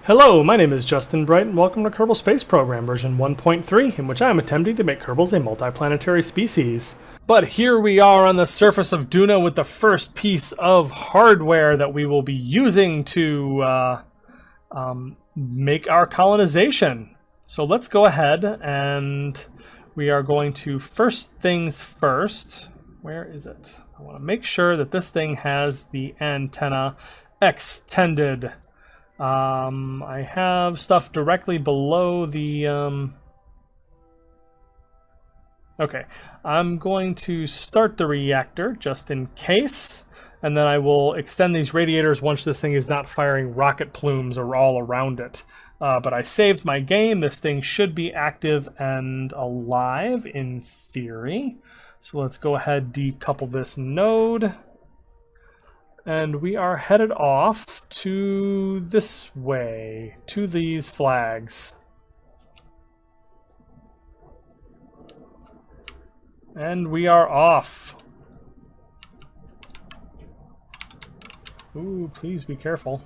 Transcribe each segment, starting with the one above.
Hello, my name is Justin Bright, and welcome to Kerbal Space Program version 1.3, in which I am attempting to make Kerbals a multiplanetary species. But here we are on the surface of Duna with the first piece of hardware that we will be using to make our colonization. So let's go ahead and we are going to, first things first, where is it? I want to make sure that this thing has the antenna extended. I have stuff directly below the, okay, I'm going to start the reactor just in case, and then I will extend these radiators once this thing is not firing rocket plumes all around it. But I saved my game. This thing should be active and alive in theory. So let's go ahead, decouple this node. And we are headed off to this way, to these flags. And we are off. Ooh, please be careful.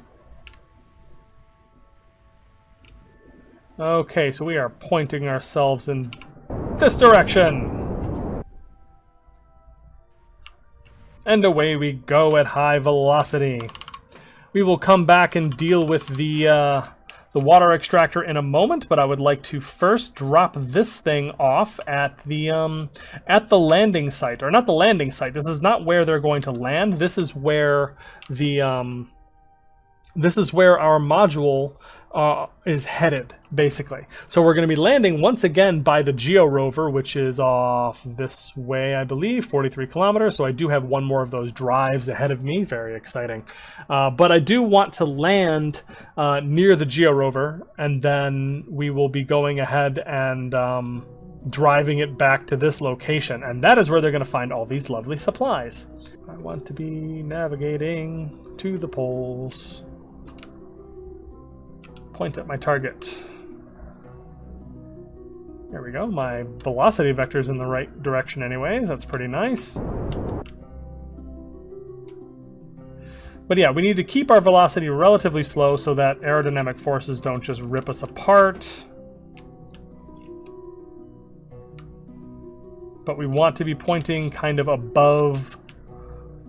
Okay, so we are pointing ourselves in this direction. And away we go at high velocity. We will come back and deal with the water extractor in a moment, but I would like to first drop this thing off at the landing site, or not the landing site. This is not where they're going to land. This is where the this is where our module is headed, basically. So we're going to be landing once again by the Geo Rover, which is off this way, I believe, 43 kilometers. So I do have one more of those drives ahead of me. Very exciting. But I do want to land near the Geo Rover, and then we will be going ahead and driving it back to this location. And that is where they're going to find all these lovely supplies. I want to be navigating to the poles. Point at my target. There we go. My velocity vector's in the right direction anyways. That's pretty nice. But yeah, we need to keep our velocity relatively slow so that aerodynamic forces don't just rip us apart. But we want to be pointing kind of above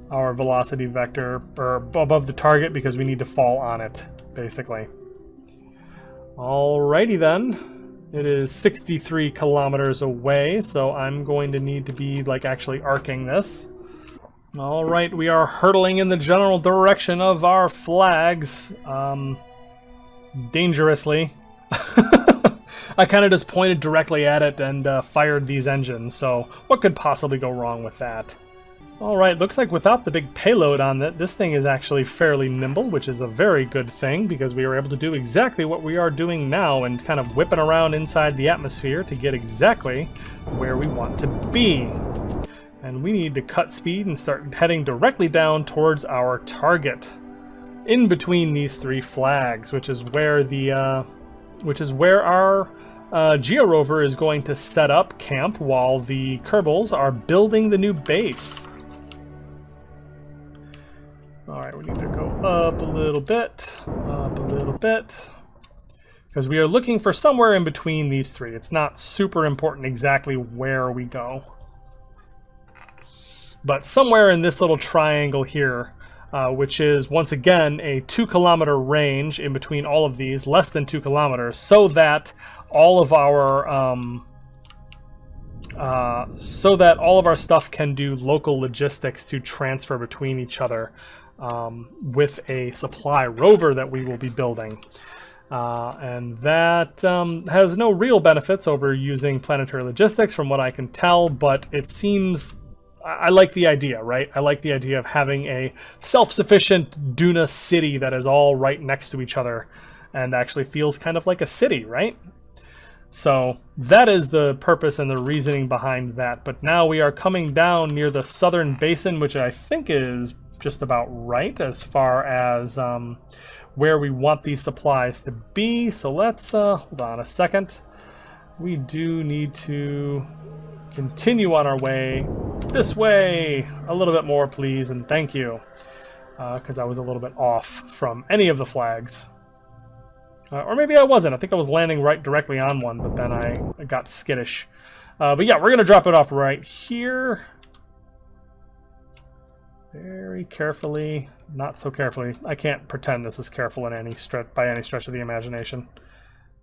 our velocity vector, or above the target, because we need to fall on it, basically. Alrighty then, it is 63 kilometers away, so I'm going to need to be like actually arcing this. Alright, we are hurtling in the general direction of our flags, dangerously. I kind of just pointed directly at it and fired these engines, so what could possibly go wrong with that? Alright, looks like without the big payload on it, this thing is actually fairly nimble, which is a very good thing, because we are able to do exactly what we are doing now and kind of whipping around inside the atmosphere to get exactly where we want to be. And we need to cut speed and start heading directly down towards our target, in between these three flags, which is where the our Geo Rover is going to set up camp while the Kerbals are building the new base. Alright, we need to go up a little bit, because we are looking for somewhere in between these three. It's not super important exactly where we go, but somewhere in this little triangle here, which is once again a 2-kilometer range in between all of these, less than 2 kilometers, so that all of our stuff can do local logistics to transfer between each other. With a supply rover that we will be building. And that has no real benefits over using planetary logistics from what I can tell, but it seems... I like the idea, right? I like the idea of having a self-sufficient Duna city that is all right next to each other and actually feels kind of like a city, right? So that is the purpose and the reasoning behind that. But now we are coming down near the southern basin, which I think is just about right as far as where we want these supplies to be. So let's hold on a second. We do need to continue on our way this way a little bit more, please, and thank you, because I was a little bit off from any of the flags. Or maybe I wasn't. I think I was landing right directly on one, but then I got skittish. But yeah, we're going to drop it off right here. Very carefully. Not so carefully. I can't pretend this is careful in any by any stretch of the imagination.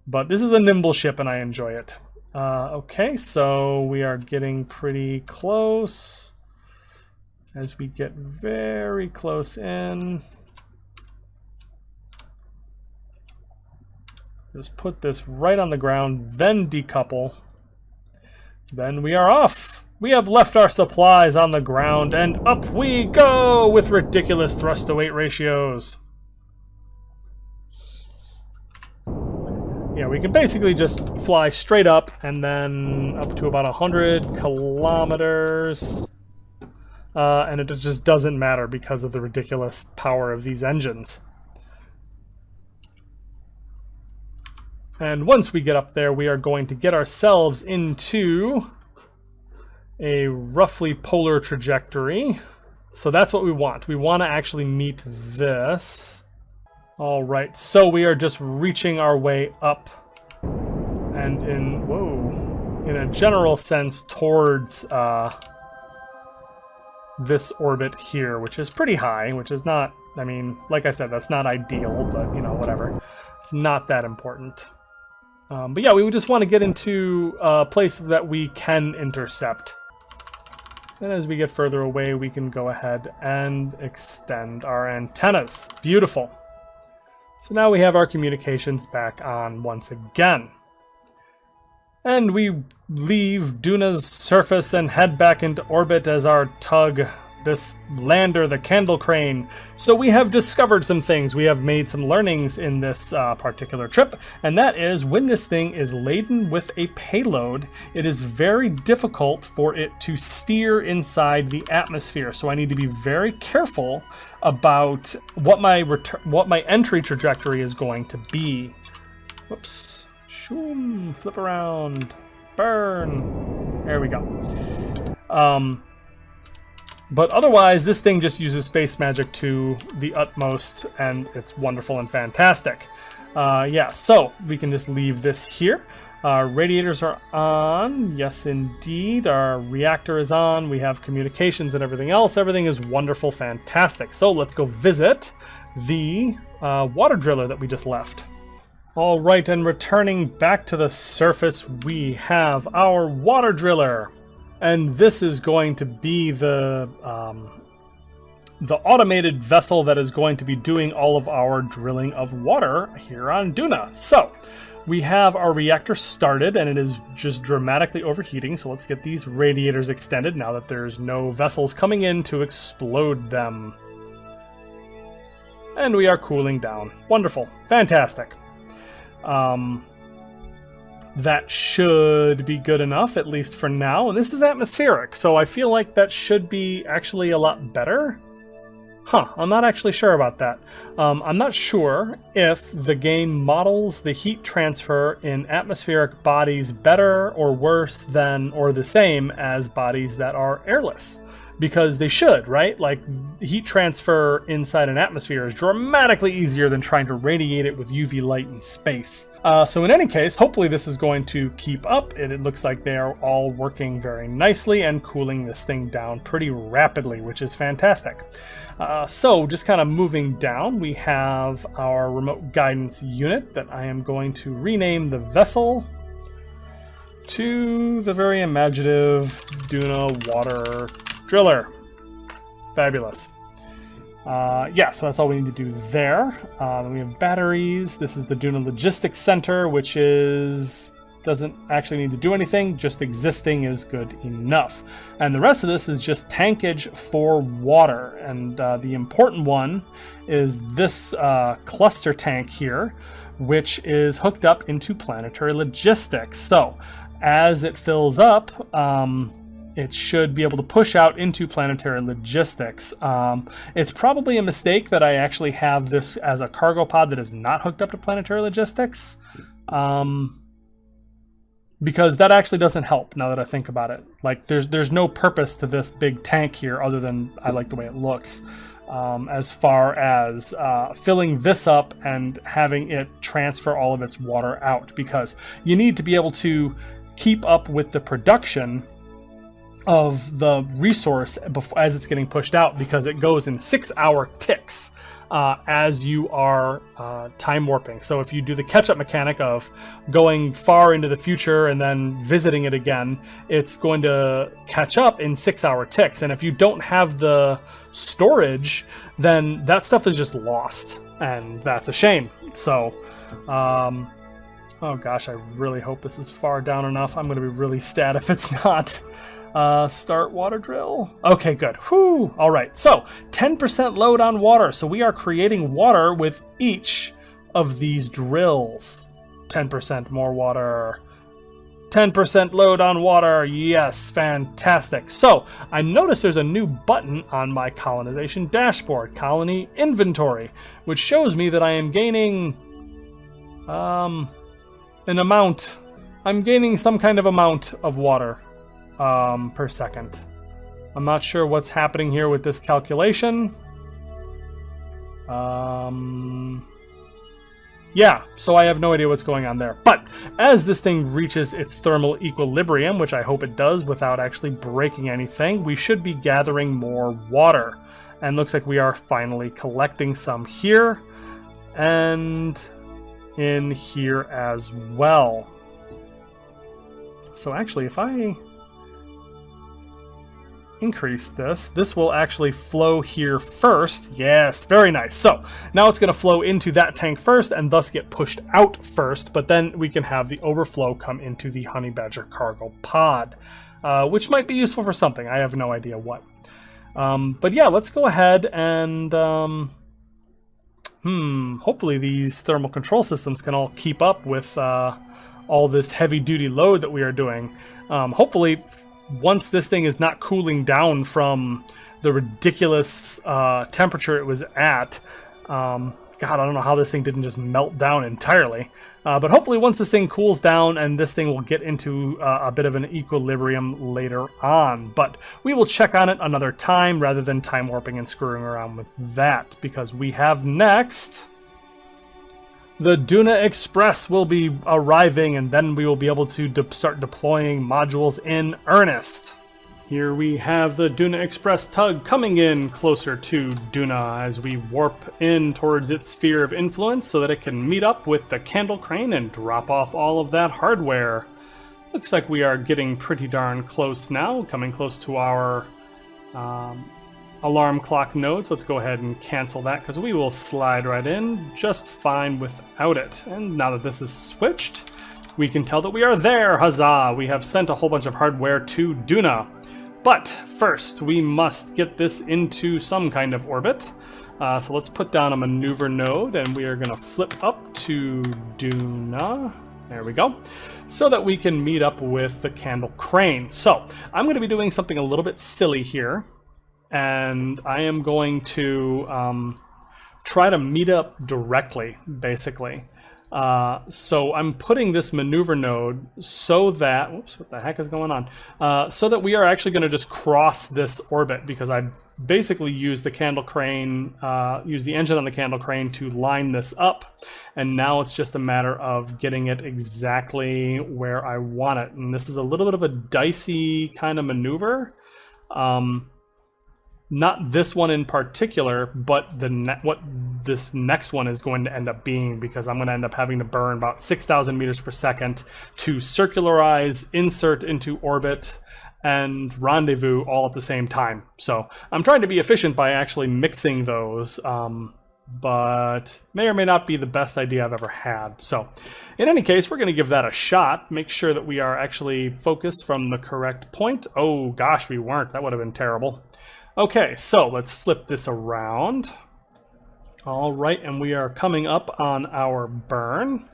But this is a nimble ship and I enjoy it. Okay, so we are getting pretty close. As we get very close in, just put this right on the ground, then decouple. Then we are off. We have left our supplies on the ground and up we go with ridiculous thrust to weight ratios. Yeah, we can basically just fly straight up and then up to about 100 kilometers. And it just doesn't matter because of the ridiculous power of these engines. And once we get up there, we are going to get ourselves into a roughly polar trajectory. So that's what we want. We want to actually meet this. All right, so we are just reaching our way up and in a general sense towards this orbit here, which is pretty high, which is not, I mean, like I said, that's not ideal, but you know, whatever. It's not that important. But yeah, we would just want to get into a place that we can intercept. And as we get further away, we can go ahead and extend our antennas. Beautiful. So now we have our communications back on once again. And we leave Duna's surface and head back into orbit as our tug, this lander, the Candle Crane. So we have discovered some things. We have made some learnings in this particular trip, and that is when this thing is laden with a payload, it is very difficult for it to steer inside the atmosphere. So I need to be very careful about what my entry trajectory is going to be. Whoops. Shoom, flip around, burn. There we go. But otherwise, this thing just uses space magic to the utmost, and it's wonderful and fantastic. Yeah, so we can just leave this here. Our radiators are on. Yes, indeed. Our reactor is on. We have communications and everything else. Everything is wonderful, fantastic. So let's go visit the water driller that we just left. All right, and returning back to the surface, we have our water driller. And this is going to be the automated vessel that is going to be doing all of our drilling of water here on Duna. So we have our reactor started and it is just dramatically overheating. So let's get these radiators extended now that there's no vessels coming in to explode them. And we are cooling down. Wonderful. Fantastic. That should be good enough, at least for now. And this is atmospheric, so I feel like that should be actually a lot better. I'm not actually sure about that. I'm not sure if the game models the heat transfer in atmospheric bodies better or worse than or the same as bodies that are airless. Because they should, right? Like, heat transfer inside an atmosphere is dramatically easier than trying to radiate it with UV light in space. So in any case, hopefully this is going to keep up. It looks like they are all working very nicely and cooling this thing down pretty rapidly, which is fantastic. So just kind of moving down, we have our remote guidance unit that I am going to rename the vessel to the very imaginative Duna Water Driller. Fabulous. Yeah, so that's all we need to do there. We have batteries. This is the Duna Logistics Center, which doesn't actually need to do anything. Just existing is good enough. And the rest of this is just tankage for water. And the important one is this cluster tank here, which is hooked up into planetary logistics. So as it fills up, it should be able to push out into planetary logistics. It's probably a mistake that I actually have this as a cargo pod that is not hooked up to planetary logistics, because that actually doesn't help now that I think about it. Like, there's no purpose to this big tank here other than I like the way it looks. as far as filling this up and having it transfer all of its water out, because you need to be able to keep up with the production of the resource as it's getting pushed out, because it goes in 6-hour ticks as you are time warping. So if you do the catch-up mechanic of going far into the future and then visiting it again, it's going to catch up in 6-hour ticks. And if you don't have the storage, then that stuff is just lost, and that's a shame. So oh gosh, I really hope this is far down enough. I'm going to be really sad if it's not. Start water drill. Okay, good. Whew. All right. So 10% load on water. So we are creating water with each of these drills. 10% more water. 10% load on water. Yes, fantastic. So I noticed there's a new button on my colonization dashboard, colony inventory, which shows me that I am gaining an amount. I'm gaining some kind of amount of water per second. I'm not sure what's happening here with this calculation. Yeah, so I have no idea what's going on there. But as this thing reaches its thermal equilibrium, which I hope it does without actually breaking anything, we should be gathering more water. And looks like we are finally collecting some here and in here as well. So actually, if I increase this will actually flow here first. Yes, very nice. So now it's going to flow into that tank first and thus get pushed out first, but then we can have the overflow come into the Honey Badger cargo pod, which might be useful for something. I have no idea what. But yeah, let's go ahead and hopefully these thermal control systems can all keep up with all this heavy duty load that we are doing. Hopefully once this thing is not cooling down from the ridiculous temperature it was at, God, I don't know how this thing didn't just melt down entirely. But hopefully once this thing cools down, and this thing will get into a bit of an equilibrium later on. But we will check on it another time rather than time warping and screwing around with that, because we have next the Duna Express will be arriving, and then we will be able to start deploying modules in earnest. Here we have the Duna Express tug coming in closer to Duna as we warp in towards its sphere of influence so that it can meet up with the candle crane and drop off all of that hardware. Looks like we are getting pretty darn close now, coming close to our alarm clock node. So let's go ahead and cancel that, because we will slide right in just fine without it. And now that this is switched, we can tell that we are there. Huzzah! We have sent a whole bunch of hardware to Duna. But first, we must get this into some kind of orbit. So let's put down a maneuver node, and we are going to flip up to Duna. There we go. So that we can meet up with the candle crane. So I'm going to be doing something a little bit silly here. And I am going to try to meet up directly, basically. So I'm putting this maneuver node so that, whoops, what the heck is going on? So that we are actually going to just cross this orbit, because I basically use the candle crane, use the engine on the candle crane to line this up. And now it's just a matter of getting it exactly where I want it. And this is a little bit of a dicey kind of maneuver. Not this one in particular, but what this next one is going to end up being, because I'm going to end up having to burn about 6,000 meters per second to circularize, insert into orbit, and rendezvous all at the same time. So I'm trying to be efficient by actually mixing those, but may or may not be the best idea I've ever had. So in any case, we're going to give that a shot. Make sure that we are actually focused from the correct point. Oh gosh, we weren't. That would have been terrible. Okay, so let's flip this around. All right, and we are coming up on our burn.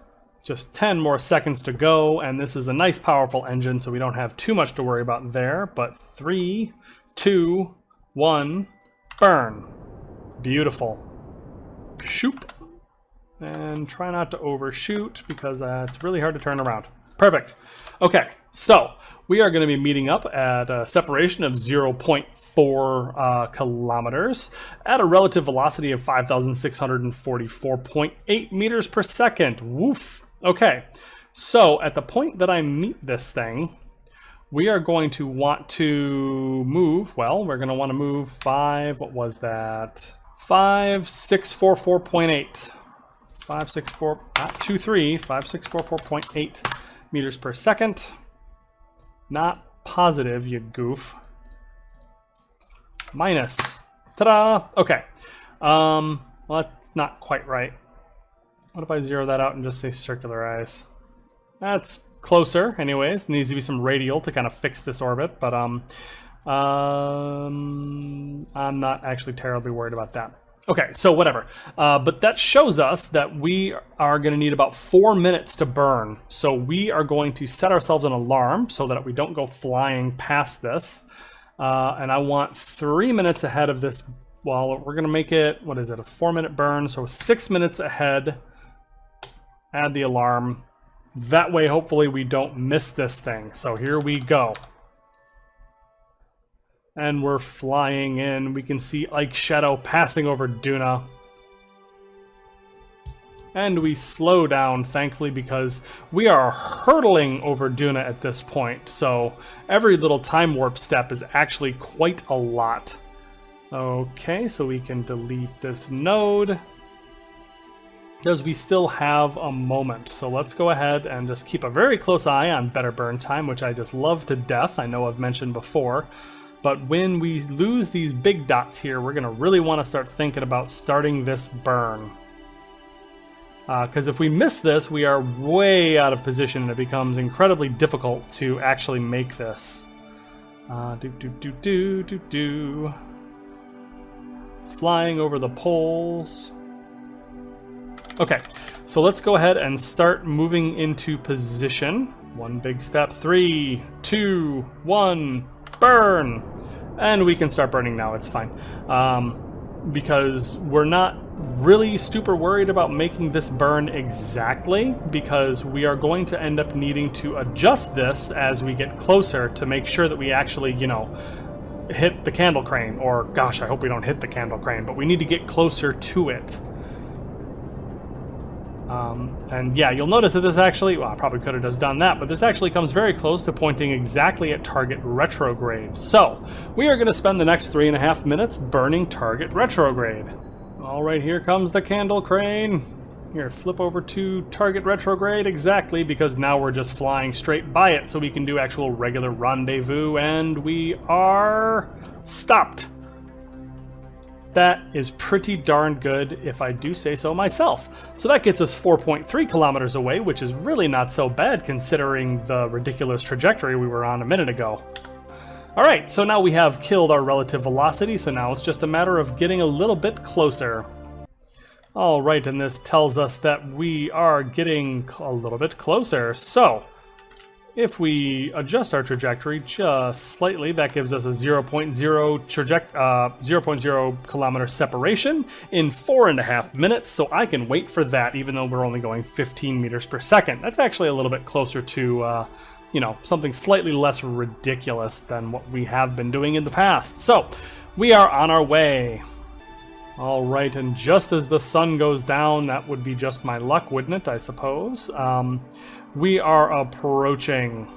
Just 10 more seconds to go, and this is a nice powerful engine, so we don't have too much to worry about there. But 3, 2, 1, burn. Beautiful. Shoop. And try not to overshoot, because it's really hard to turn around. Perfect. Okay, so we are going to be meeting up at a separation of 0.4 kilometers at a relative velocity of 5,644.8 meters per second. Woof. Okay, so at the point that I meet this thing, we are going to want to move, well, we're going to want to move 5644.8. 5644.8 meters per second. Not positive, you goof. Minus. Ta-da! Okay. Well, that's not quite right. What if I zero that out and just say circularize? That's closer, anyways. Needs to be some radial to kind of fix this orbit, but I'm not actually terribly worried about that. Okay, so whatever. But that shows us that we are going to need about 4 minutes to burn. So we are going to set ourselves an alarm so that we don't go flying past this. And I want 3 minutes ahead of this. Well, we're going to make it, what is it, a 4-minute burn? So 6 minutes ahead. Add the alarm. That way, hopefully, we don't miss this thing. So here we go. And we're flying in. We can see Ike Shadow passing over Duna. And we slow down, thankfully, because we are hurtling over Duna at this point. So every little time warp step is actually quite a lot. Okay, so we can delete this node, because we still have a moment. So let's go ahead and just keep a very close eye on BetterBurnTime, which I just love to death. I know I've mentioned before. But when we lose these big dots here, we're going to really want to start thinking about starting this burn. Because if we miss this, we are way out of position and it becomes incredibly difficult to actually make this. Flying over the poles. Okay, so let's go ahead and start moving into position. One big step. 3, 2, 1, burn! And we can start burning now, it's fine. Because we're not really super worried about making this burn exactly, because we are going to end up needing to adjust this as we get closer to make sure that we actually, you know, hit the candle crane. Or, gosh, I hope we don't hit the candle crane, but we need to get closer to it. And yeah, you'll notice that this actually, well, I probably could have just done that, but this actually comes very close to pointing exactly at target retrograde. So, we are going to spend the next 3.5 minutes burning target retrograde. All right, here comes the candle crane. Here, flip over to target retrograde, exactly, because now we're just flying straight by it, so we can do actual regular rendezvous, and we are stopped. That is pretty darn good, if I do say so myself. So that gets us 4.3 kilometers away, which is really not so bad considering the ridiculous trajectory we were on a minute ago. Alright, so now we have killed our relative velocity, so now it's just a matter of getting a little bit closer. Alright, and this tells us that we are getting a little bit closer. So, if we adjust our trajectory just slightly, that gives us a 0.0 kilometer separation in 4.5 minutes, so I can wait for that even though we're only going 15 meters per second. That's actually a little bit closer to, you know, something slightly less ridiculous than what we have been doing in the past. So, we are on our way. Alright, and just as the sun goes down, that would be just my luck, wouldn't it, I suppose? We are approaching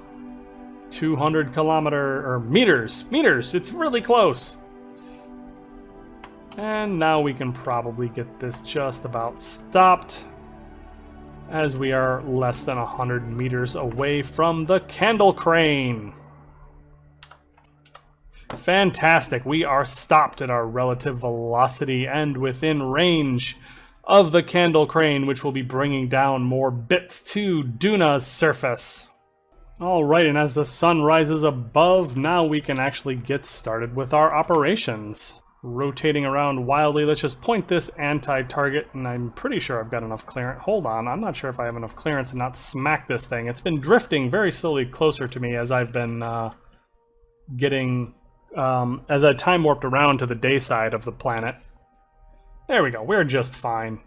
200 meters. It's really close. And now we can probably get this just about stopped, as we are less than 100 meters away from the candle crane. Fantastic, we are stopped at our relative velocity and within range of the candle crane, which will be bringing down more bits to Duna's surface. Alright, and as the sun rises above, now we can actually get started with our operations. Rotating around wildly, let's just point this anti-target, and I'm pretty sure I've got enough clearance. Hold on, I'm not sure if I have enough clearance and not smack this thing. It's been drifting very slowly closer to me as I've been as I time warped around to the day side of the planet. There we go, we're just fine.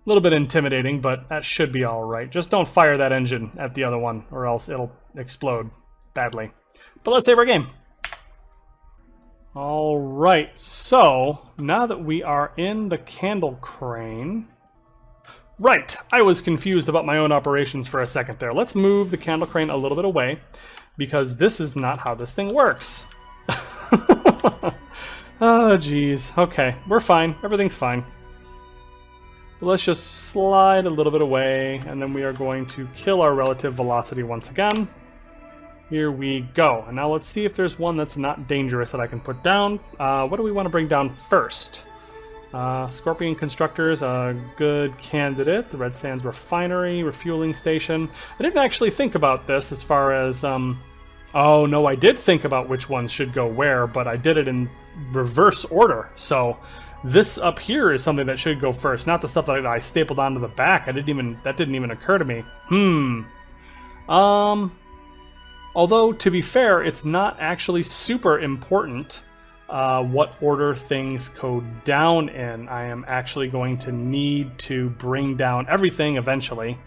little bit intimidating, but that should be all right. Just don't fire that engine at the other one, or else it'll explode badly. But let's save our game. All right, so now that we are in the candle crane... Right, I was confused about my own operations for a second there. Let's move the candle crane a little bit away, because this is not how this thing works. Oh, geez. Okay, we're fine. Everything's fine. But let's just slide a little bit away, and then we are going to kill our relative velocity once again. Here we go. And now let's see if there's one that's not dangerous that I can put down. What do we want to bring down first? Scorpion Constructor's a good candidate. The Red Sands Refinery, Refueling Station. I didn't actually think about this as far as... Oh, no, I did think about which ones should go where, but I did it in reverse order. So this up here is something that should go first, not the stuff that I stapled onto the back. That didn't even occur to me. Although, to be fair, it's not actually super important what order things go down in. I am actually going to need to bring down everything eventually.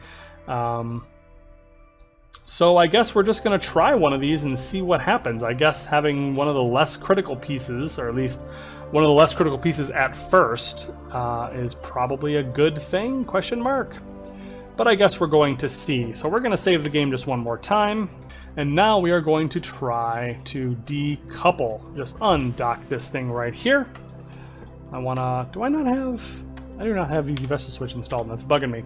So I guess we're just going to try one of these and see what happens. I guess having one of the less critical pieces, or at least one of the less critical pieces at first, is probably a good thing, question mark. But I guess we're going to see. So we're going to save the game just one more time. And now we are going to try to decouple. Just undock this thing right here. I want to... Do I not have... I do not have Easy Vessel Switch installed, and that's bugging me.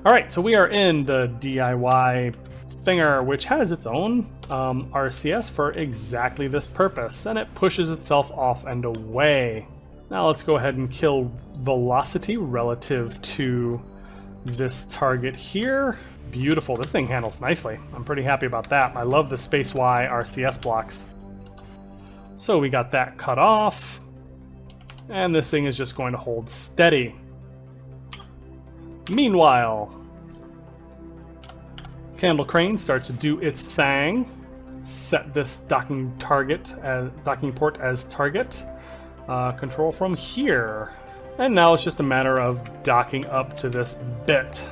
Alright, so we are in the DIY thinger, which has its own RCS for exactly this purpose. And it pushes itself off and away. Now let's go ahead and kill velocity relative to this target here. Beautiful. This thing handles nicely. I'm pretty happy about that. I love the SpaceY RCS blocks. So we got that cut off. And this thing is just going to hold steady. Meanwhile, Candle Crane starts to do its thing. Set this docking port as target. Control from here. And now it's just a matter of docking up to this bit.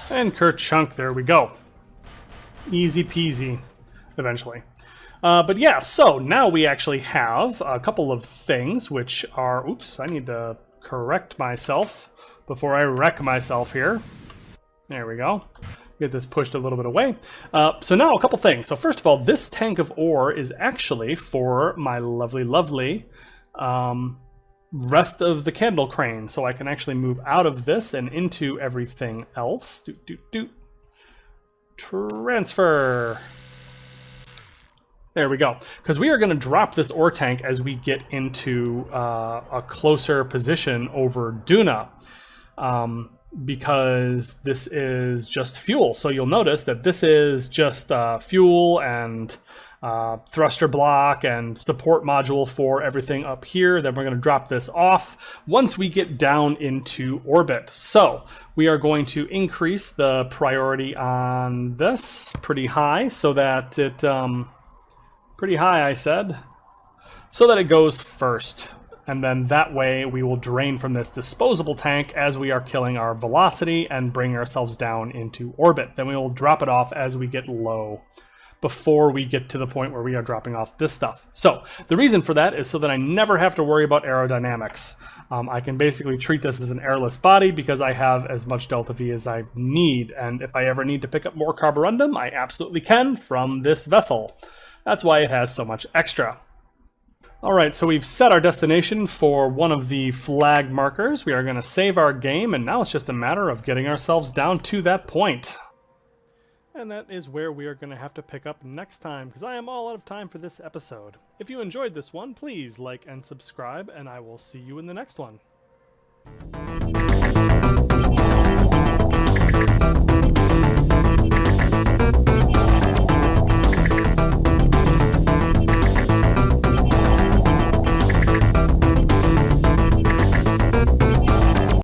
And kerchunk, there we go. Easy peasy, eventually. But yeah, so now we actually have a couple of things which are... Oops, I need to correct myself before I wreck myself here. There we go. Get this pushed a little bit away. So now a couple things. So first of all, this tank of ore is actually for my lovely rest of the candle crane, so I can actually move out of this and into everything else. Transfer. There we go. Because we are going to drop this ore tank as we get into a closer position over Duna. Because this is just fuel. So you'll notice that this is just fuel and thruster block and support module for everything up here. Then we're going to drop this off once we get down into orbit. So we are going to increase the priority on this pretty high so that it, pretty high I said, so that it goes first. And then that way we will drain from this disposable tank as we are killing our velocity and bring ourselves down into orbit. Then we will drop it off as we get low before we get to the point where we are dropping off this stuff. So the reason for that is so that I never have to worry about aerodynamics. I can basically treat this as an airless body because I have as much delta V as I need. And if I ever need to pick up more carborundum, I absolutely can from this vessel. That's why it has so much extra. Alright, so we've set our destination for one of the flag markers. We are going to save our game, and now it's just a matter of getting ourselves down to that point. And that is where we are going to have to pick up next time, because I am all out of time for this episode. If you enjoyed this one, please like and subscribe, and I will see you in the next one.